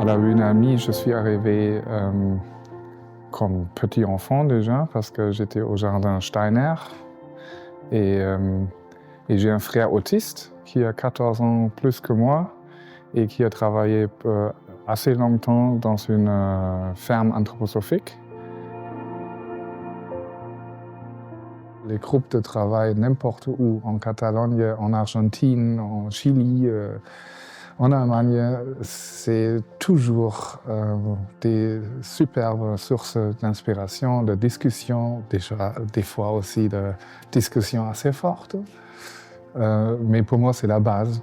la biodynamie, je suis arrivé comme petit enfant déjà, parce que j'étais au jardin Steiner. Et j'ai un frère autiste qui a 14 ans plus que moi et qui a travaillé assez longtemps dans une ferme anthroposophique. Les groupes de travail n'importe où, en Catalogne, en Argentine, en Chili, en Allemagne, c'est toujours des superbes sources d'inspiration, de discussion, des fois aussi de discussions assez fortes. Mais pour moi, c'est la base.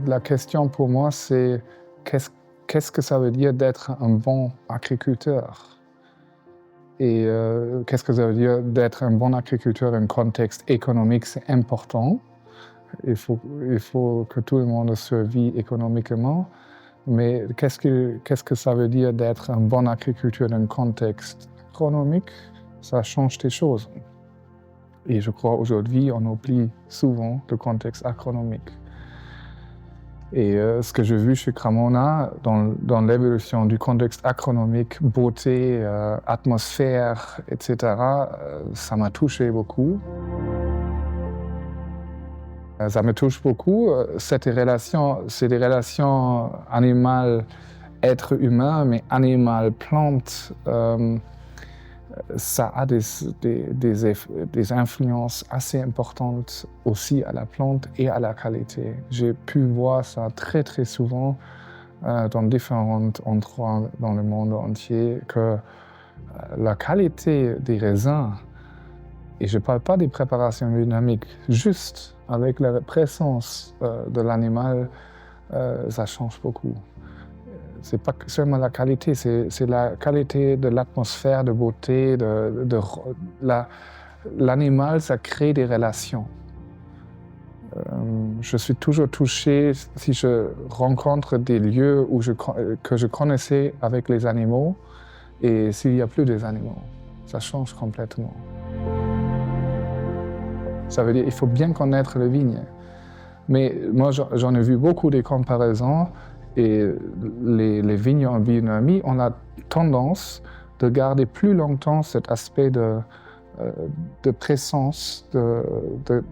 La question pour moi, c'est qu'est-ce que ça veut dire d'être un bon agriculteur? Et qu'est-ce que ça veut dire d'être un bon agriculteur dans un contexte économique? C'est important. Il faut que tout le monde survive économiquement. Mais qu'est-ce que ça veut dire d'être un bon agriculteur dans un contexte agronomique? Ça change des choses. Et je crois aujourd'hui, on oublie souvent le contexte agronomique. Et ce que j'ai vu chez Cremona, dans l'évolution du contexte agronomique, beauté, atmosphère, etc., ça m'a touché beaucoup. Ça me touche beaucoup. C'est des relations animales, êtres humains, mais animal, plante, ça a des influences assez importantes aussi à la plante et à la qualité. J'ai pu voir ça très très souvent dans différents endroits dans le monde entier, que la qualité des raisins, et je ne parle pas des préparations dynamiques, juste avec la présence de l'animal, ça change beaucoup. C'est pas seulement la qualité, c'est la qualité de l'atmosphère, de beauté, l'animal, ça crée des relations. Je suis toujours touché si je rencontre des lieux que je connaissais avec les animaux, et s'il n'y a plus des animaux, ça change complètement. Ça veut dire qu'il faut bien connaître les vignes. Mais moi, j'en ai vu beaucoup de comparaisons. Et les vignes en biodynamie, on a tendance de garder plus longtemps cet aspect de présence,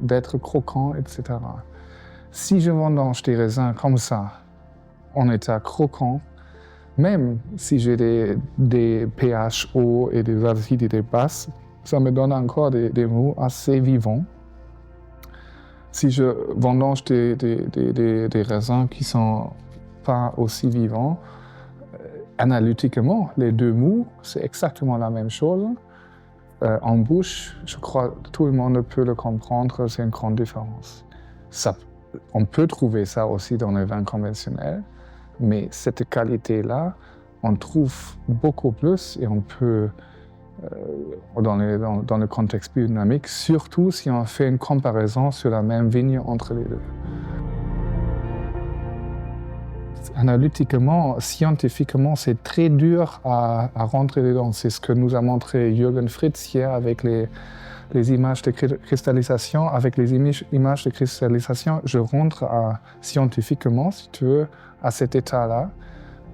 d'être croquant, etc. Si je vendange des raisins comme ça, en état croquant, même si j'ai des pH hauts et des acidités basses, ça me donne encore des mots assez vivants. Si je vendange des raisins qui sont pas aussi vivant. Analytiquement, les deux mous, c'est exactement la même chose. En bouche, je crois que tout le monde peut le comprendre, c'est une grande différence. On peut trouver ça aussi dans les vins conventionnels, mais cette qualité-là, on trouve beaucoup plus et on peut, dans le contexte biodynamique, surtout si on fait une comparaison sur la même vigne entre les deux. Analytiquement, scientifiquement, c'est très dur à rentrer dedans. C'est ce que nous a montré Jürgen Fritz hier avec les images de cristallisation. Avec les images de cristallisation, je rentre scientifiquement, si tu veux, à cet état-là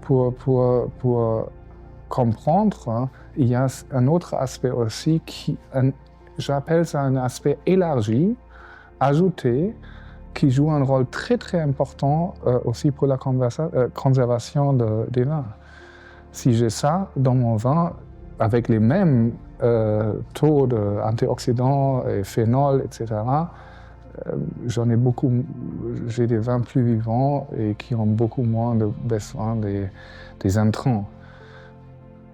pour comprendre. Hein. Il y a un autre aspect aussi j'appelle ça un aspect élargi, ajouté, qui joue un rôle très très important aussi pour la conservation des vins. Si j'ai ça dans mon vin, avec les mêmes taux d'antioxydants et phénol, etc., j'ai des vins plus vivants et qui ont beaucoup moins besoin des intrants.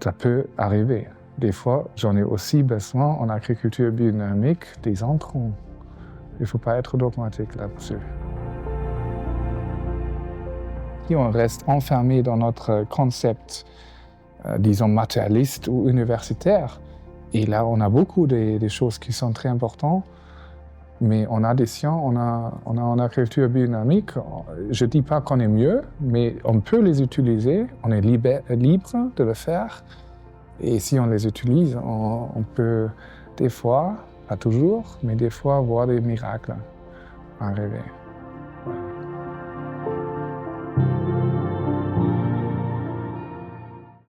Ça peut arriver. Des fois, j'en ai aussi besoin en agriculture biodynamique des intrants. Il ne faut pas être dogmatique là-dessus. Si on reste enfermé dans notre concept, disons, matérialiste ou universitaire, et là, on a beaucoup des choses qui sont très importantes, mais en addition, on a en agriculture biodynamique, je ne dis pas qu'on est mieux, mais on peut les utiliser, on est libre de le faire, et si on les utilise, on peut des fois, pas toujours, mais des fois voir des miracles arriver.